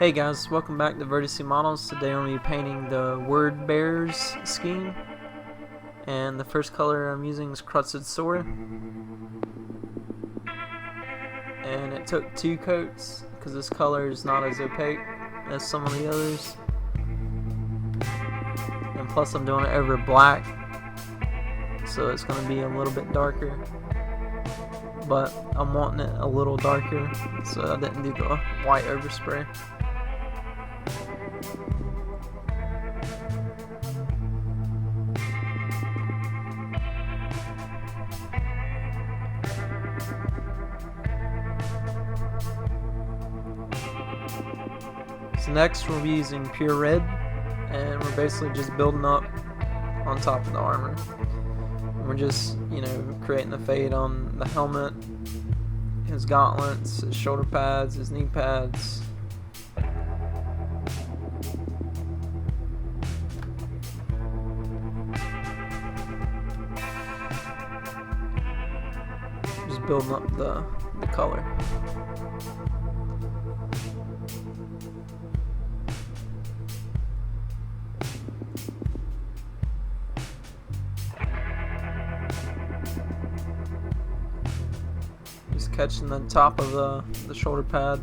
Hey guys, welcome back to Vertice Models. Today I'm going to be painting the Word Bears scheme, and the first color I'm using is Crusted Sword, and it took 2 coats because this color is not as opaque as some of the others, and plus I'm doing it over black, so it's going to be a little bit darker, but I'm wanting it a little darker, so I didn't do the white overspray. So next we'll be using pure red, and we're basically just building up on top of the armor. And we're just, creating a fade on the helmet, his gauntlets, his shoulder pads, his knee pads. Just building up the color. Just catching the top of the shoulder pad.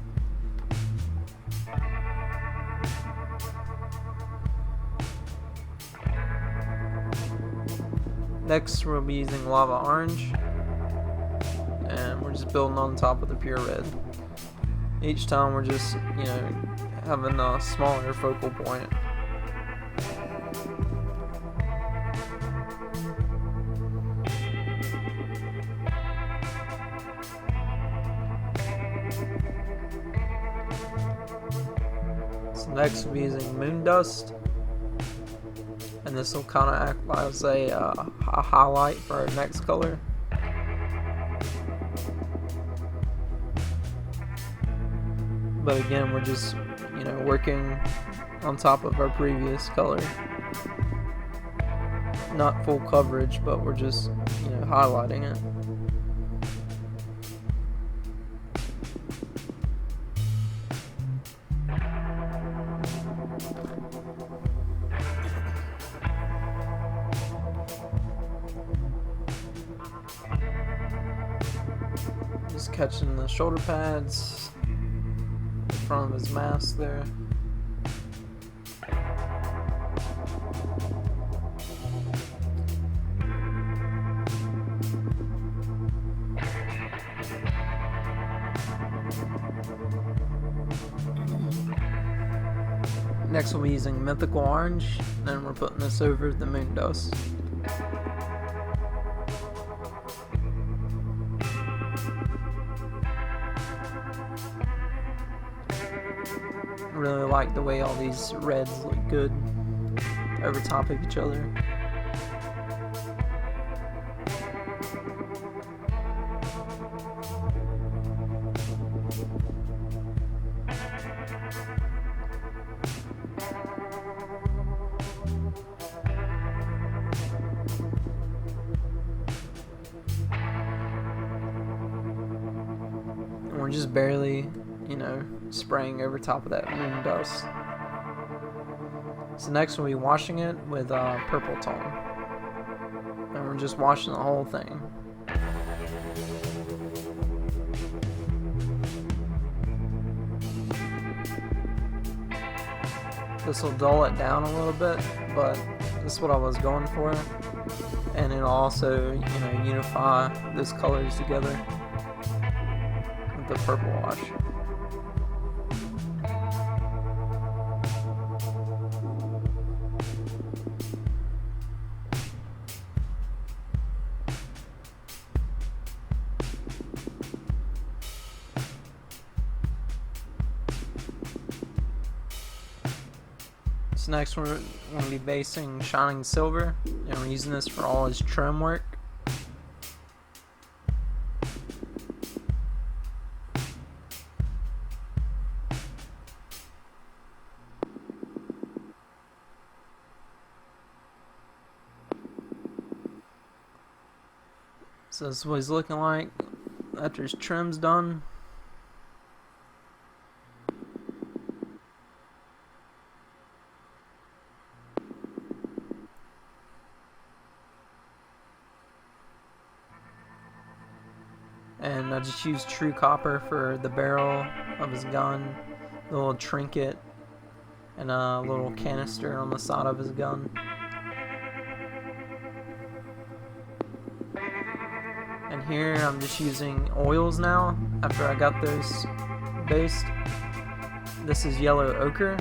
Next we'll be using Lava Orange, and we're just building on top of the pure red. Each time we're just, having a smaller focal point. So next we'll be using Moon Dust, and this will kind of act as a highlight for our next color. But again, we're just, working on top of our previous color. Not full coverage, but we're just, highlighting it. Just catching the shoulder pads, the front of his mask there. Next we'll be using Mythical Orange, and then we're putting this over the Moon Dust. I really like the way all these reds look good over top of each other. And we're just barely, spraying over top of that Moon Dust. So next we'll be washing it with purple tone, and we're just washing the whole thing. This will dull it down a little bit, but this is what I was going for, and it'll also, unify those colors together with the purple wash. So next we're going to be basing Shining Silver, and we're using this for all his trim work. So this is what he's looking like after his trim's done. And I just used true copper for the barrel of his gun, the little trinket, and a little canister on the side of his gun. And here I'm just using oils now after I got those based. This is yellow ochre.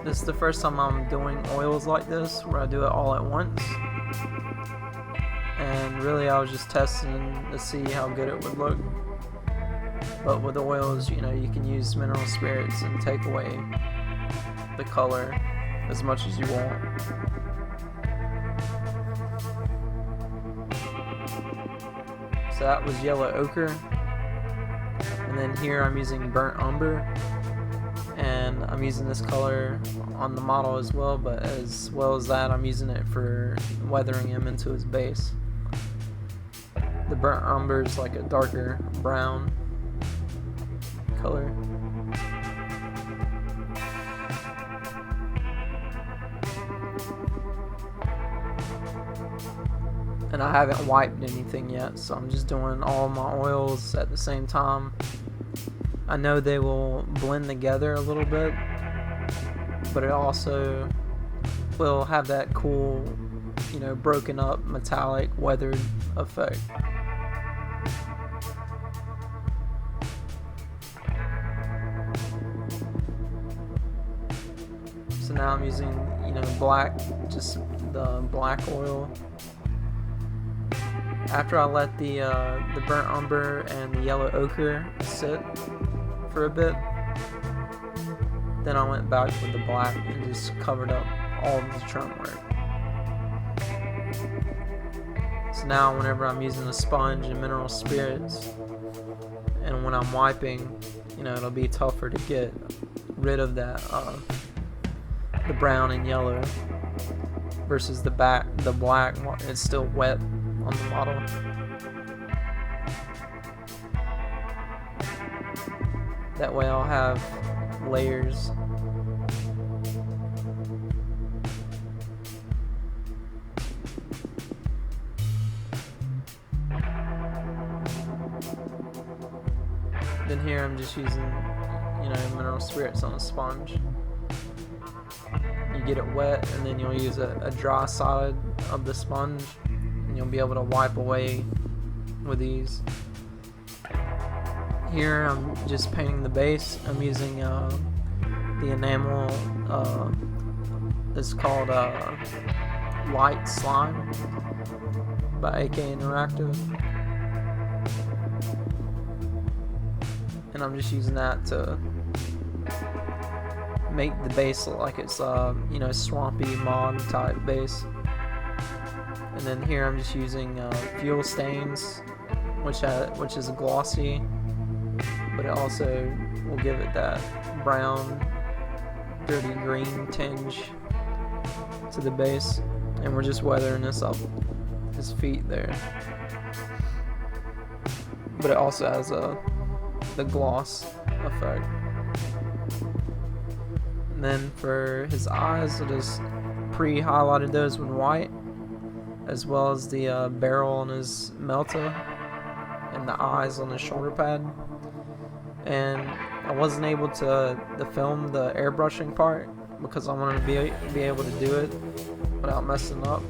This is the first time I'm doing oils like this where I do it all at once. And really I was just testing to see how good it would look. But with oils, you know, you can use mineral spirits and take away the color as much as you want. So that was yellow ochre. And then here I'm using burnt umber. And I'm using this color on the model as well, but as well as that, I'm using it for weathering him into his base. The burnt umber is like a darker brown color. And I haven't wiped anything yet, so I'm just doing all my oils at the same time. I know they will blend together a little bit, but it also will have that cool, you know, broken up metallic weathered effect. So now I'm using, you know, black, just the black oil. After I let the burnt umber and the yellow ochre sit for a bit, then I went back with the black and just covered up all of the trim work. So now whenever I'm using a sponge and mineral spirits, and when I'm wiping, you know, it'll be tougher to get rid of that the brown and yellow versus the black. It's still wet on the model. That way I'll have layers. Then here I'm just using, you know, mineral spirits on a sponge. You get it wet and then you'll use a dry side of the sponge and you'll be able to wipe away with ease. Here I'm just painting the base. I'm using the enamel, it's called Light Slime by AK Interactive. And I'm just using that to make the base look like it's you know, swampy mod type base. And then here I'm just using fuel stains, which is glossy, but it also will give it that brown, dirty green tinge to the base. And we're just weathering this up his feet there, but it also has the gloss effect. And then for his eyes, I just pre-highlighted those with white, as well as the barrel on his melta and the eyes on his shoulder pad. And I wasn't able to film the airbrushing part because I wanted to be able to do it without messing up.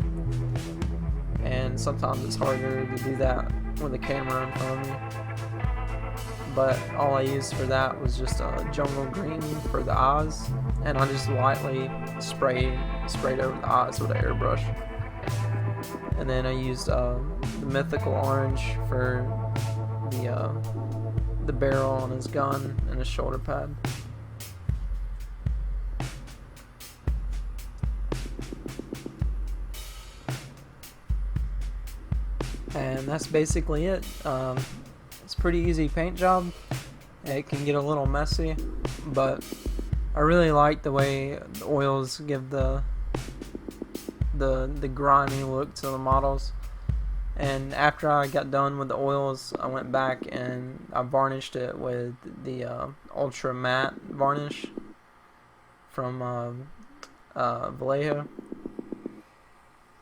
And sometimes it's harder to do that with the camera in front of me. But all I used for that was just a jungle green for the eyes, and I just lightly sprayed over the eyes with an airbrush. And then I used the Mythical Orange for the barrel on his gun and his shoulder pad. And that's basically it. It's a pretty easy paint job. It can get a little messy, but I really like the way the oils give the grimy look to the models. And after I got done with the oils, I went back and I varnished it with the ultra matte varnish from Vallejo,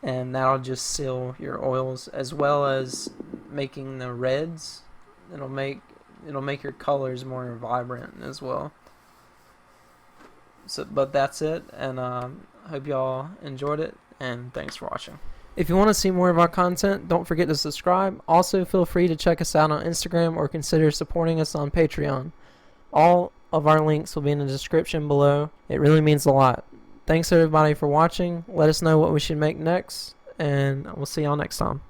and that'll just seal your oils, as well as making the reds it'll make your colors more vibrant as well. So, but that's it, and hope y'all enjoyed it, and thanks for watching. If you want to see more of our content, don't forget to subscribe. Also, feel free to check us out on Instagram or consider supporting us on Patreon. All of our links will be in the description below. It really means a lot. Thanks everybody for watching. Let us know what we should make next, and we'll see y'all next time.